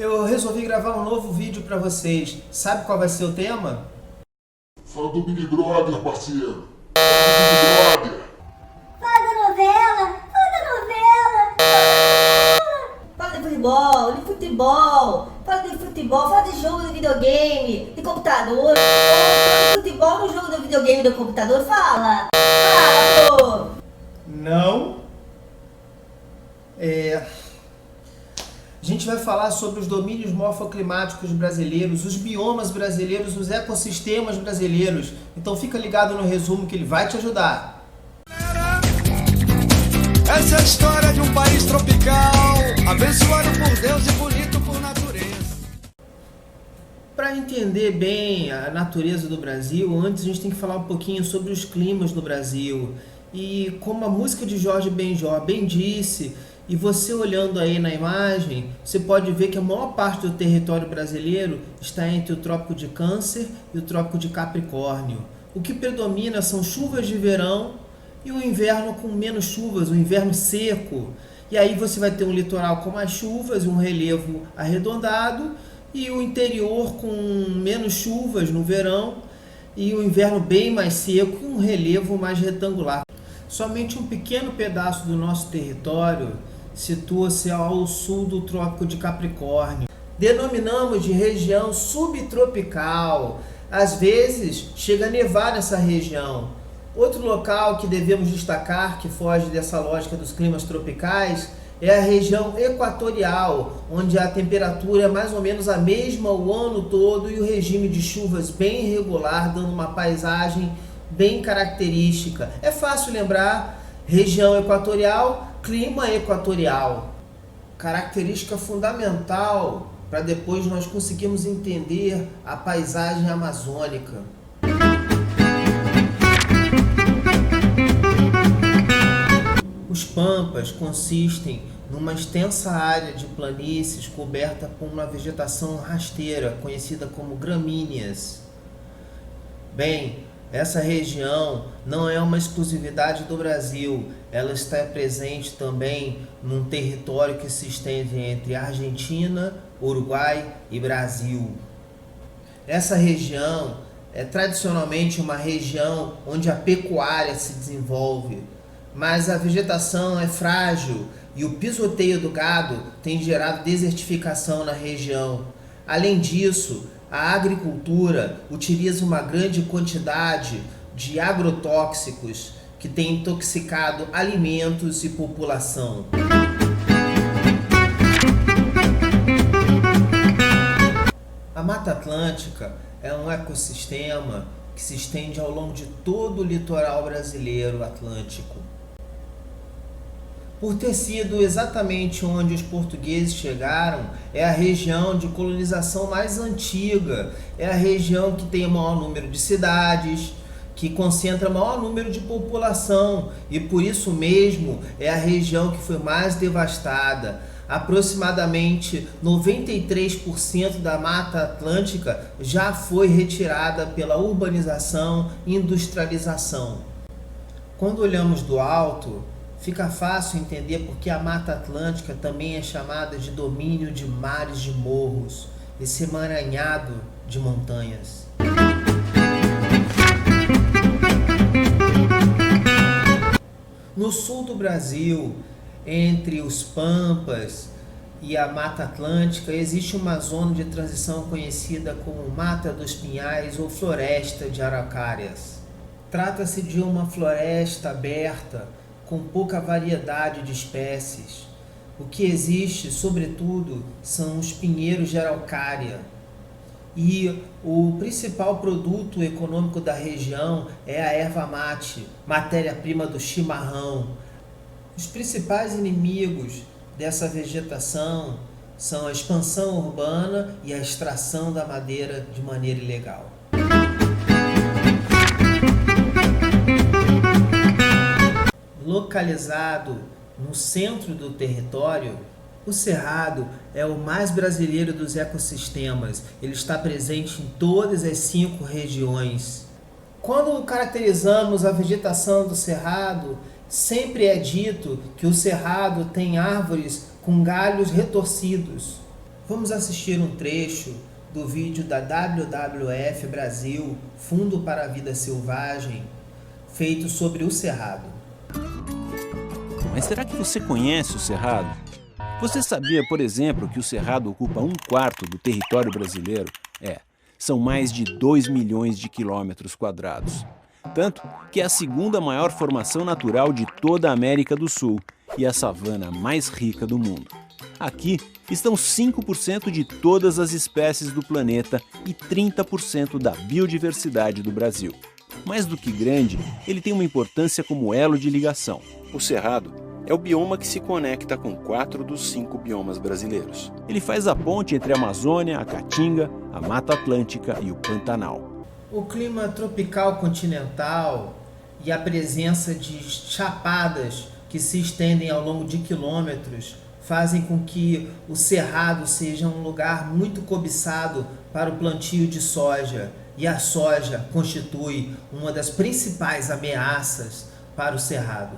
eu resolvi gravar um novo vídeo para vocês. Sabe qual vai ser o tema? Fala do Big Brother, parceiro. Fala do Big Brother. Fala da novela! Fala da novela! Fala de futebol, fala de jogo de videogame, de computador, fala de futebol no jogo de videogame do computador, fala, pô! Não. A gente vai falar sobre os domínios morfoclimáticos brasileiros, os biomas brasileiros, os ecossistemas brasileiros. Então fica ligado no resumo que ele vai te ajudar. Essa é a história de um país tropical, abençoado por Deus e bonito por natureza. Para entender bem a natureza do Brasil, antes a gente tem que falar um pouquinho sobre os climas do Brasil. E como a música de Jorge Benjor bem disse, e você olhando aí na imagem, você pode ver que a maior parte do território brasileiro está entre o Trópico de Câncer e o Trópico de Capricórnio. O que predomina são chuvas de verão e o inverno com menos chuvas, o inverno seco. E aí você vai ter um litoral com mais chuvas, um relevo arredondado, e o interior com menos chuvas no verão e o inverno bem mais seco e um relevo mais retangular. Somente um pequeno pedaço do nosso território situa-se ao sul do Trópico de Capricórnio. Denominamos de região subtropical. Às vezes chega a nevar nessa região. Outro local que devemos destacar, que foge dessa lógica dos climas tropicais, é a região equatorial, onde a temperatura é mais ou menos a mesma o ano todo e o regime de chuvas bem irregular, dando uma paisagem bem característica. É fácil lembrar: região equatorial, clima equatorial. Característica fundamental para depois nós conseguirmos entender a paisagem amazônica. Os pampas consistem numa extensa área de planícies coberta por uma vegetação rasteira, conhecida como gramíneas. Bem, essa região não é uma exclusividade do Brasil, ela está presente também num território que se estende entre Argentina, Uruguai e Brasil. Essa região é tradicionalmente uma região onde a pecuária se desenvolve, mas a vegetação é frágil e o pisoteio do gado tem gerado desertificação na região. Além disso, a agricultura utiliza uma grande quantidade de agrotóxicos que tem intoxicado alimentos e população. A Mata Atlântica é um ecossistema que se estende ao longo de todo o litoral brasileiro atlântico. Por ter sido exatamente onde os portugueses chegaram, é a região de colonização mais antiga, é a região que tem o maior número de cidades, que concentra o maior número de população e por isso mesmo é a região que foi mais devastada. Aproximadamente 93% da Mata Atlântica já foi retirada pela urbanização e industrialização. Quando olhamos do alto, fica fácil entender porque a Mata Atlântica também é chamada de domínio de mares de morros, esse emaranhado de montanhas. No sul do Brasil, entre os Pampas e a Mata Atlântica, existe uma zona de transição conhecida como Mata dos Pinhais ou Floresta de Araucárias. Trata-se de uma floresta aberta, com pouca variedade de espécies. O que existe, sobretudo, são os pinheiros de araucária. E o principal produto econômico da região é a erva mate, matéria-prima do chimarrão. Os principais inimigos dessa vegetação são a expansão urbana e a extração da madeira de maneira ilegal. Localizado no centro do território, o Cerrado é o mais brasileiro dos ecossistemas. Ele está presente em todas as 5 regiões. Quando caracterizamos a vegetação do Cerrado, sempre é dito que o Cerrado tem árvores com galhos retorcidos. Vamos assistir um trecho do vídeo da WWF Brasil, Fundo para a Vida Selvagem, feito sobre o Cerrado. Mas será que você conhece o Cerrado? Você sabia, por exemplo, que o Cerrado ocupa 1/4 do território brasileiro? São mais de 2 milhões de quilômetros quadrados. Tanto que é a segunda maior formação natural de toda a América do Sul e a savana mais rica do mundo. Aqui estão 5% de todas as espécies do planeta e 30% da biodiversidade do Brasil. Mais do que grande, ele tem uma importância como elo de ligação. O Cerrado é o bioma que se conecta com 4 dos 5 biomas brasileiros. Ele faz a ponte entre a Amazônia, a Caatinga, a Mata Atlântica e o Pantanal. O clima tropical continental e a presença de chapadas que se estendem ao longo de quilômetros fazem com que o Cerrado seja um lugar muito cobiçado para o plantio de soja, e a soja constitui uma das principais ameaças para o Cerrado.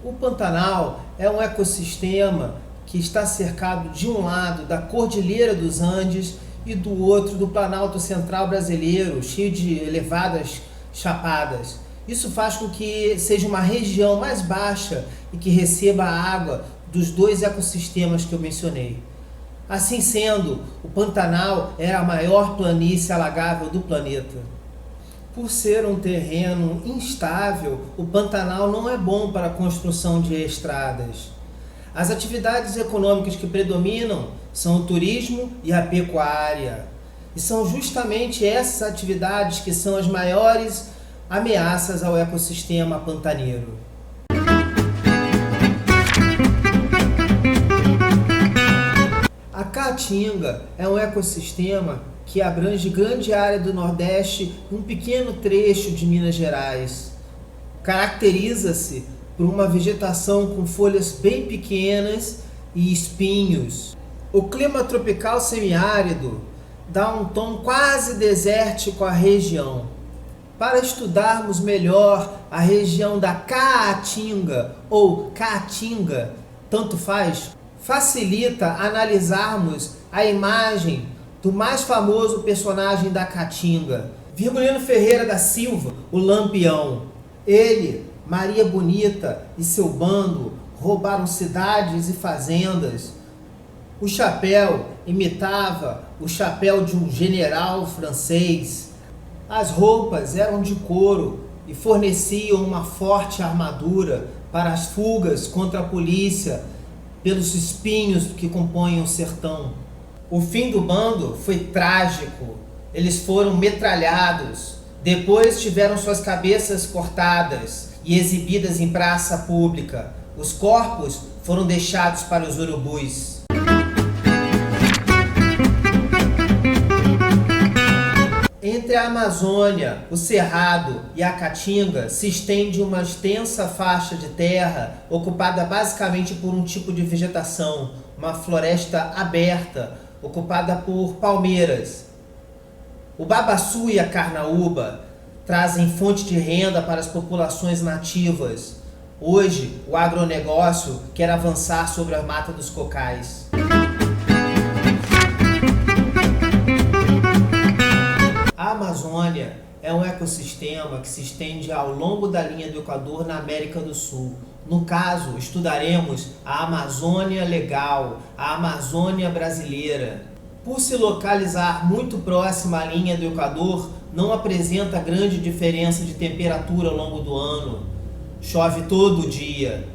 O Pantanal é um ecossistema que está cercado de um lado da Cordilheira dos Andes e do outro do Planalto Central brasileiro, cheio de elevadas chapadas. Isso faz com que seja uma região mais baixa e que receba a água dos 2 ecossistemas que eu mencionei. Assim sendo, o Pantanal é a maior planície alagável do planeta. Por ser um terreno instável, o Pantanal não é bom para a construção de estradas. As atividades econômicas que predominam são o turismo e a pecuária. E são justamente essas atividades que são as maiores ameaças ao ecossistema pantaneiro. A Caatinga é um ecossistema que abrange grande área do Nordeste e um pequeno trecho de Minas Gerais. Caracteriza-se por uma vegetação com folhas bem pequenas e espinhos. O clima tropical semiárido dá um tom quase desértico à região. Para estudarmos melhor a região da Caatinga ou Caatinga, tanto faz, facilita analisarmos a imagem do mais famoso personagem da Caatinga, Virgulino Ferreira da Silva, o Lampião. Ele, Maria Bonita e seu bando roubaram cidades e fazendas. O chapéu imitava o chapéu de um general francês. As roupas eram de couro e forneciam uma forte armadura para as fugas contra a polícia pelos espinhos que compõem o sertão. O fim do bando foi trágico. Eles foram metralhados. Depois tiveram suas cabeças cortadas e exibidas em praça pública. Os corpos foram deixados para os urubus. Entre a Amazônia, o Cerrado e a Caatinga se estende uma extensa faixa de terra ocupada basicamente por um tipo de vegetação, uma floresta aberta, ocupada por palmeiras. O babaçu e a carnaúba trazem fonte de renda para as populações nativas. Hoje, o agronegócio quer avançar sobre a mata dos cocais. A Amazônia é um ecossistema que se estende ao longo da linha do Equador na América do Sul. No caso, estudaremos a Amazônia Legal, a Amazônia Brasileira. Por se localizar muito próxima à linha do Equador, não apresenta grande diferença de temperatura ao longo do ano. Chove todo dia,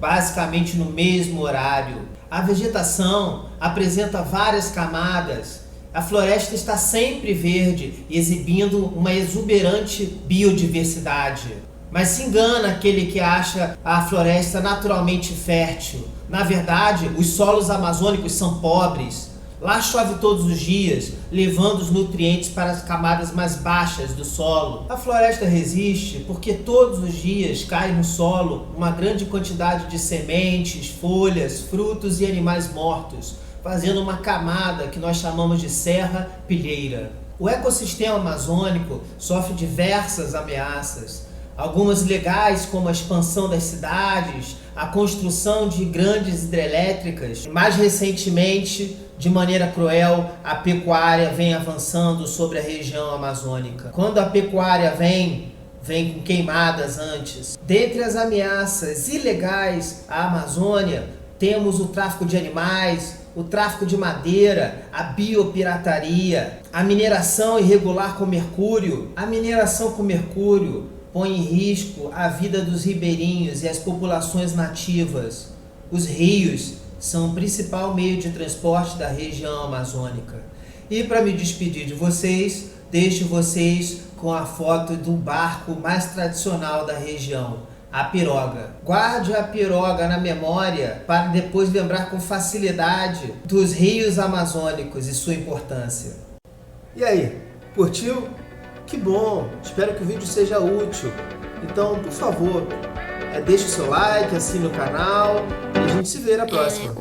basicamente no mesmo horário. A vegetação apresenta várias camadas. A floresta está sempre verde, exibindo uma exuberante biodiversidade. Mas se engana aquele que acha a floresta naturalmente fértil. Na verdade, os solos amazônicos são pobres. Lá chove todos os dias, levando os nutrientes para as camadas mais baixas do solo. A floresta resiste porque todos os dias cai no solo uma grande quantidade de sementes, folhas, frutos e animais mortos, fazendo uma camada que nós chamamos de serra-pilheira. O ecossistema amazônico sofre diversas ameaças. Algumas legais, como a expansão das cidades, a construção de grandes hidrelétricas. Mais recentemente, de maneira cruel, a pecuária vem avançando sobre a região amazônica. Quando a pecuária vem com queimadas antes. Dentre as ameaças ilegais à Amazônia, temos o tráfico de animais, o tráfico de madeira, a biopirataria, a mineração irregular com mercúrio. A mineração com mercúrio põe em risco a vida dos ribeirinhos e as populações nativas. Os rios são o principal meio de transporte da região amazônica. E para me despedir de vocês, deixo vocês com a foto do barco mais tradicional da região, a piroga. Guarde a piroga na memória para depois lembrar com facilidade dos rios amazônicos e sua importância. E aí, curtiu? Que bom! Espero que o vídeo seja útil. Então, por favor, deixe o seu like, assine o canal e a gente se vê na próxima.